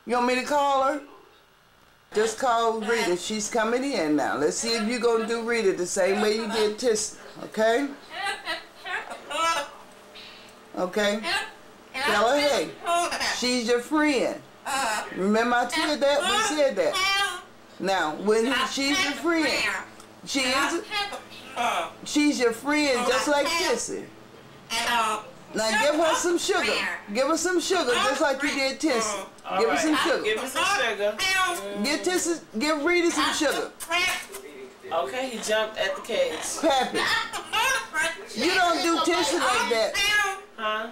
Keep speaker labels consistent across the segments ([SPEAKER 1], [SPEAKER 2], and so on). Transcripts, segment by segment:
[SPEAKER 1] You want me to call her? Just call Rita. She's coming in now. Let's see if you're going to do Rita the same way you did Tissa. Okay? Okay? Tell her, hey, she's your friend. Remember I said that? We said that. Now, when she's your friend, she's your friend just like Tissa. Now give her some sugar. Give her some sugar just like you did Tissa. Give her some sugar.
[SPEAKER 2] Give her some sugar.
[SPEAKER 1] Give Rita some sugar.
[SPEAKER 2] Okay, he jumped at the cage.
[SPEAKER 1] Pappy, you don't do Tissa like that.
[SPEAKER 2] Huh?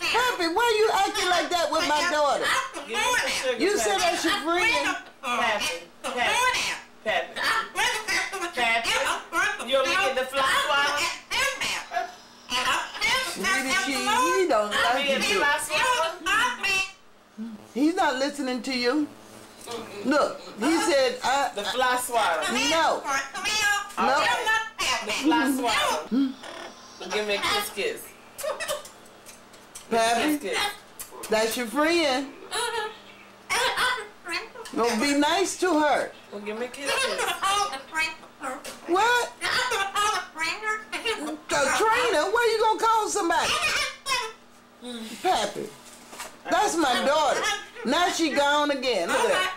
[SPEAKER 1] Pappy, why you acting like that with my daughter? You said that's your friend.
[SPEAKER 2] Pappy. You want me to get the fly swatter?
[SPEAKER 1] He don't like you. He's not listening to you. Look, he said,
[SPEAKER 2] the fly swatter.
[SPEAKER 1] No. No.
[SPEAKER 2] The fly swatter. Give me a kiss.
[SPEAKER 1] Pappy, that's your friend. Well, be nice to her.
[SPEAKER 2] Well, give me a kiss.
[SPEAKER 1] What? Katrina? Where you gonna call somebody? Pappy, that's my daughter. Now she gone again. Look at that.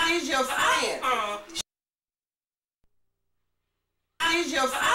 [SPEAKER 1] She's your friend. She's your friend.